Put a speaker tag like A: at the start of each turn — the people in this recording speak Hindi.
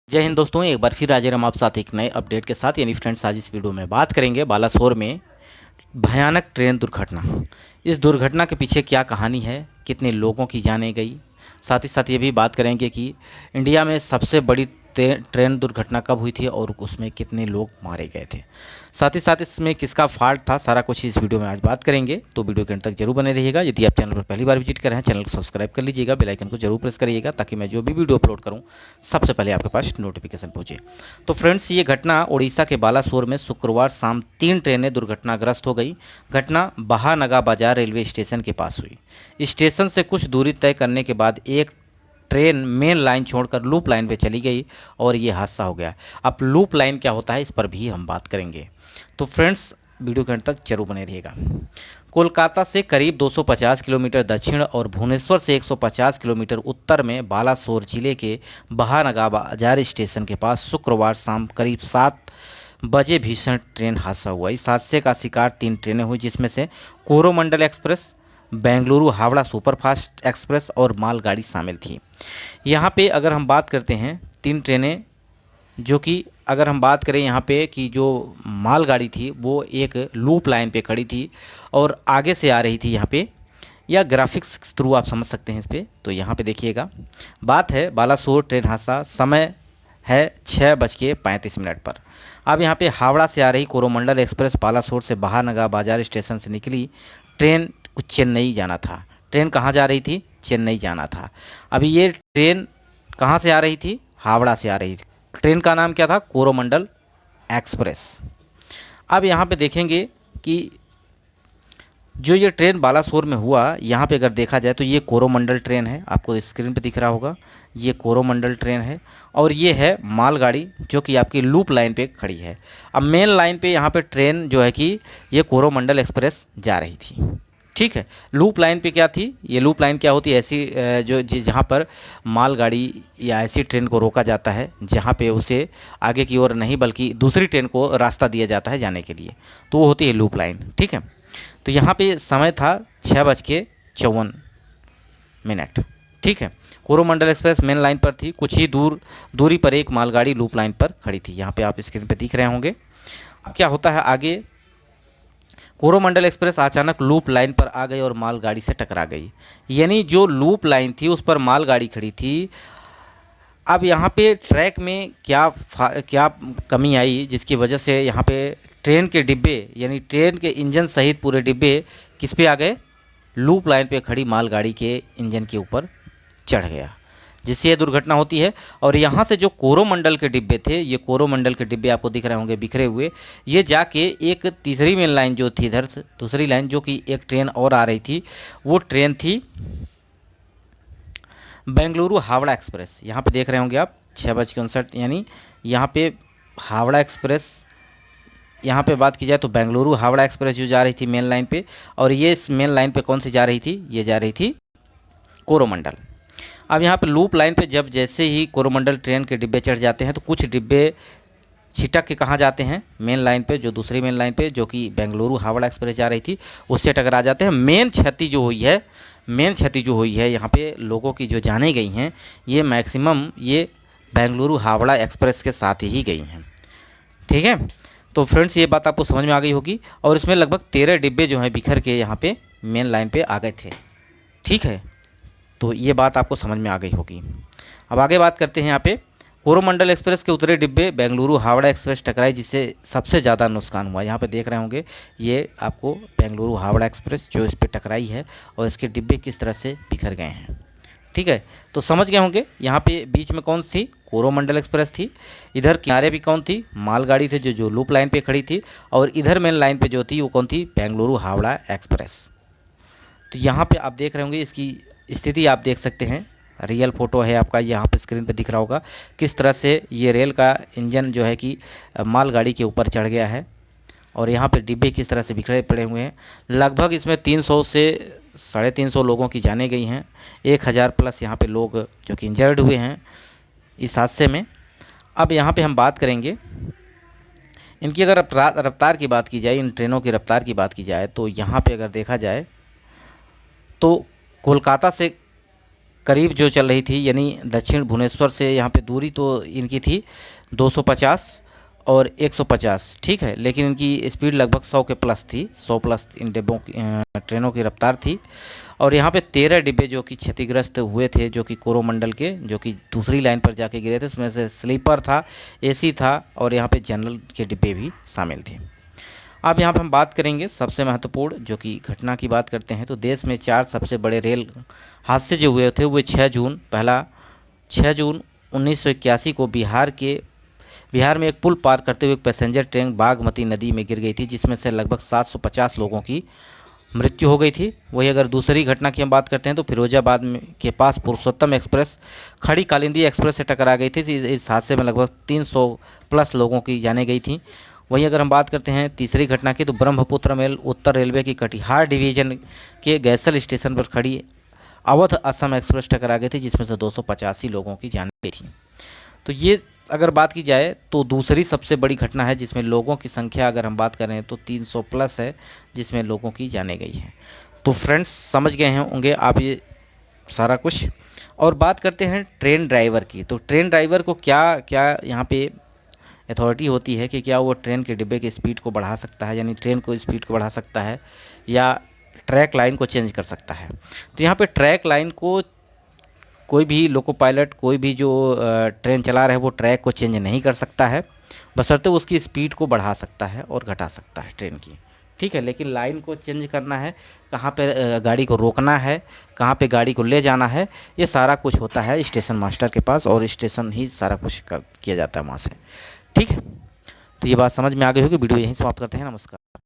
A: जय हिंद दोस्तों, एक बार फिर हाजिर हम आप साथ एक नए अपडेट के साथ। यानी फ्रेंड्स, आज इस वीडियो में बात करेंगे बालासोर में भयानक ट्रेन दुर्घटना। इस दुर्घटना के पीछे क्या कहानी है, कितने लोगों की जानें गई, साथ ही साथ ये भी बात करेंगे कि इंडिया में सबसे बड़ी ट्रेन दुर्घटना कब हुई थी और उसमें कितने लोग मारे गए थे। साथ ही साथ इसमें किसका फॉल्ट था, सारा कुछ इस वीडियो में आज बात करेंगे। तो वीडियो के अंत तक जरूर बने रहिएगा। यदि आप चैनल पर पहली बार विजिट कर रहे हैं, चैनल को सब्सक्राइब कर लीजिएगा, बेल आइकन को जरूर प्रेस करिएगा ताकि मैं जो भी वीडियो अपलोड करूं सबसे पहले आपके पास नोटिफिकेशन पहुंचे। तो फ्रेंड्स, ये घटना उड़ीसा के बालासोर में शुक्रवार शाम 3 ट्रेनें दुर्घटनाग्रस्त हो गई। घटना बहानगा बाजार रेलवे स्टेशन के पास हुई। स्टेशन से कुछ दूरी तय करने के बाद एक ट्रेन मेन लाइन छोड़कर लूप लाइन पे चली गई और ये हादसा हो गया। अब लूप लाइन क्या होता है, इस पर भी हम बात करेंगे। तो फ्रेंड्स, वीडियो के अंत तक जरूर बने रहिएगा। कोलकाता से करीब 250 किलोमीटर दक्षिण और भुवनेश्वर से 150 किलोमीटर उत्तर में बालासोर जिले के बहानगा बाजार स्टेशन के पास शुक्रवार शाम करीब 7 बजे भीषण ट्रेन हादसा हुआ। इस हादसे का शिकार 3 ट्रेनें हुई, जिसमें से Coromandel express, Bengaluru Howrah superfast express और मालगाड़ी शामिल थी। यहाँ पे अगर हम बात करते हैं 3 ट्रेनें, जो कि अगर हम बात करें यहाँ पे कि जो मालगाड़ी थी वो एक लूप लाइन पे खड़ी थी और आगे से आ रही थी यहाँ पे, या ग्राफिक्स थ्रू आप समझ सकते हैं इस पर। तो यहाँ पे देखिएगा, बात है बालासोर ट्रेन हादसा, समय है 6:35 पर। अब यहाँ पे हावड़ा से आ रही कोरोमंडल एक्सप्रेस बालासोर से बहानगा बाजार स्टेशन से निकली। ट्रेन को चेन्नई जाना था। ट्रेन कहाँ जा रही थी? चेन्नई जाना था। अभी ये ट्रेन कहाँ से आ रही थी? हावड़ा से आ रही थी। ट्रेन का नाम क्या था? कोरोमंडल एक्सप्रेस। अब यहाँ पे देखेंगे कि जो ये ट्रेन बालासोर में हुआ, यहाँ पे अगर देखा जाए तो ये कोरोमंडल ट्रेन है, आपको स्क्रीन पे दिख रहा होगा। ये कोरोमंडल ट्रेन है और ये है मालगाड़ी जो कि आपकी लूप लाइन पे खड़ी है। अब मेन लाइन पे यहाँ पे ट्रेन जो है कि ये कोरोमंडल एक्सप्रेस जा रही थी। ठीक है, लूप लाइन पे क्या थी? ये लूप लाइन क्या होती है? ऐसी जो जहाँ पर मालगाड़ी या ऐसी ट्रेन को रोका जाता है जहाँ पे उसे आगे की ओर नहीं बल्कि दूसरी ट्रेन को रास्ता दिया जाता है जाने के लिए, तो वो होती है लूप लाइन। ठीक है, तो यहाँ पे समय था 6:54। ठीक है, कोरोमंडल एक्सप्रेस मेन लाइन पर थी, कुछ ही दूरी पर एक मालगाड़ी लूप लाइन पर खड़ी थी। यहाँ पे आप स्क्रीन पे दिख रहे होंगे। अब क्या होता है आगे, कोरोमंडल एक्सप्रेस अचानक लूप लाइन पर आ गई और मालगाड़ी से टकरा गई। यानी जो लूप लाइन थी उस पर मालगाड़ी खड़ी थी। अब यहाँ पे ट्रैक में क्या कमी आई जिसकी वजह से यहाँ पे ट्रेन के डिब्बे, यानी ट्रेन के इंजन सहित पूरे डिब्बे किस पे आ गए? लूप लाइन पे खड़ी मालगाड़ी के इंजन के ऊपर चढ़ गया, जिससे ये दुर्घटना होती है। और यहाँ से जो कोरोमंडल के डिब्बे थे, ये कोरोमंडल के डिब्बे आपको दिख रहे होंगे बिखरे हुए, ये जाके एक तीसरी मेन लाइन जो थी इधर से दूसरी लाइन, जो कि एक ट्रेन और आ रही थी, वो ट्रेन थी बेंगलुरु हावड़ा एक्सप्रेस। यहाँ पे देख रहे होंगे आप 6:59, यानी यहाँ पे हावड़ा एक्सप्रेस, यहाँ पे बात की जाए तो बेंगलुरु हावड़ा एक्सप्रेस जो जा रही थी मेन लाइन पे, और ये इस मेन लाइन पे कौन सी जा रही थी? ये जा रही थी कोरोमंडल। अब यहाँ पे लूप लाइन पे जब जैसे ही कोरोमंडल ट्रेन के डिब्बे चढ़ जाते हैं तो कुछ डिब्बे छिटक के कहाँ जाते हैं? मेन लाइन पे, जो दूसरी मेन लाइन पे जो कि बेंगलुरु हावड़ा एक्सप्रेस जा रही थी उससे टकरा जाते हैं। मेन क्षति जो हुई है यहाँ पे लोगों की जो जाने गई हैं, ये मैक्सिमम ये बेंगलुरु हावड़ा एक्सप्रेस के साथ ही गई हैं। ठीक है, तो फ्रेंड्स ये बात आपको समझ में आ गई होगी। और इसमें लगभग 13 डिब्बे जो हैं बिखर के यहाँ पे मेन लाइन पे आ गए थे। ठीक है, तो ये बात आपको समझ में आ गई होगी। अब आगे बात करते हैं। यहाँ पे कोरोमंडल एक्सप्रेस के उतरे डिब्बे बेंगलुरु हावड़ा एक्सप्रेस टकराई, जिससे सबसे ज़्यादा नुकसान हुआ। यहाँ पे देख रहे होंगे ये आपको बेंगलुरु हावड़ा एक्सप्रेस जो इस पर टकराई है और इसके डिब्बे किस तरह से बिखर गए हैं। ठीक है, तो समझ गए होंगे। यहाँ पे बीच में कौन थी? कोरोमंडल एक्सप्रेस थी। इधर किनारे भी कौन थी? मालगाड़ी थी जो लूप लाइन पे खड़ी थी। और इधर मेन लाइन पे जो थी वो कौन थी? बेंगलुरु हावड़ा एक्सप्रेस। तो यहाँ पे आप देख रहे होंगे, इसकी स्थिति आप देख सकते हैं। रियल फोटो है आपका, यहाँ पे स्क्रीन पे दिख रहा होगा किस तरह से ये रेल का इंजन जो है कि मालगाड़ी के ऊपर चढ़ गया है और यहाँ पे डिब्बे किस तरह से बिखरे पड़े हुए हैं। लगभग इसमें 300 से 350 लोगों की जाने गई हैं। 1000 प्लस यहाँ पे लोग जो कि इंजर्ड हुए हैं इस हादसे में। अब यहाँ पे हम बात करेंगे इनकी, अगर रफ्तार की बात की जाए, इन ट्रेनों की रफ्तार की बात की जाए, तो यहाँ पे अगर देखा जाए तो कोलकाता से करीब जो चल रही थी, यानी दक्षिण भुवनेश्वर से यहाँ पे दूरी तो इनकी थी 250 और 150, ठीक है, लेकिन इनकी स्पीड लगभग 100 के प्लस थी, 100 प्लस इन डिब्बों की ट्रेनों की रफ्तार थी। और यहाँ पे 13 डिब्बे जो कि क्षतिग्रस्त हुए थे, जो कि कोरोमंडल के, जो कि दूसरी लाइन पर जाके गिरे थे। उसमें से स्लीपर था, एसी था और यहाँ पे जनरल के डिब्बे भी शामिल थे। अब यहाँ पर हम बात करेंगे सबसे महत्वपूर्ण जो कि घटना की बात करते हैं, तो देश में 4 सबसे बड़े रेल हादसे जो हुए थे वो 6 जून, पहला 6 जून 1981 को बिहार में एक पुल पार करते हुए एक पैसेंजर ट्रेन बागमती नदी में गिर गई थी, जिसमें से लगभग 750 लोगों की मृत्यु हो गई थी। वही अगर दूसरी घटना की हम बात करते हैं तो फिरोजाबाद के पास पुरुषोत्तम एक्सप्रेस खड़ी कालिंदी एक्सप्रेस से टकरा गई थी। इस हादसे में लगभग 300 प्लस लोगों की जानें गई थी। वहीं अगर हम बात करते हैं तीसरी घटना की, तो ब्रह्मपुत्र मेल उत्तर रेलवे की कटिहार डिवीजन के गैसल स्टेशन पर खड़ी अवध असम एक्सप्रेस टकरा गई थी, जिसमें से 285 लोगों की जान गई थी। तो ये अगर बात की जाए तो दूसरी सबसे बड़ी घटना है, जिसमें लोगों की संख्या अगर हम बात करें तो 300 प्लस है, जिसमें लोगों की जाने गई है। तो फ्रेंड्स समझ गए हैं होंगे आप ये सारा कुछ। और बात करते हैं ट्रेन ड्राइवर की, तो ट्रेन ड्राइवर को क्या क्या यहाँ पे अथॉरिटी होती है कि क्या वो ट्रेन के डिब्बे की स्पीड को बढ़ा सकता है, यानी ट्रेन को स्पीड को बढ़ा सकता है या ट्रैक लाइन को चेंज कर सकता है। तो यहाँ पे ट्रैक लाइन को कोई भी लोको पायलट, कोई भी जो ट्रेन चला रहा है वो ट्रैक को चेंज नहीं कर सकता है, बशर्ते उसकी स्पीड को बढ़ा सकता है और घटा सकता है ट्रेन की, ठीक है। लेकिन लाइन को चेंज करना है, कहाँ पे गाड़ी को रोकना है, कहाँ पे गाड़ी को ले जाना है, ये सारा कुछ होता है स्टेशन मास्टर के पास, और स्टेशन ही सारा कुछ किया जाता है वहाँ से, ठीक है। तो ये बात समझ में आ गई होगी। वीडियो यहीं समाप्त करते हैं। नमस्कार।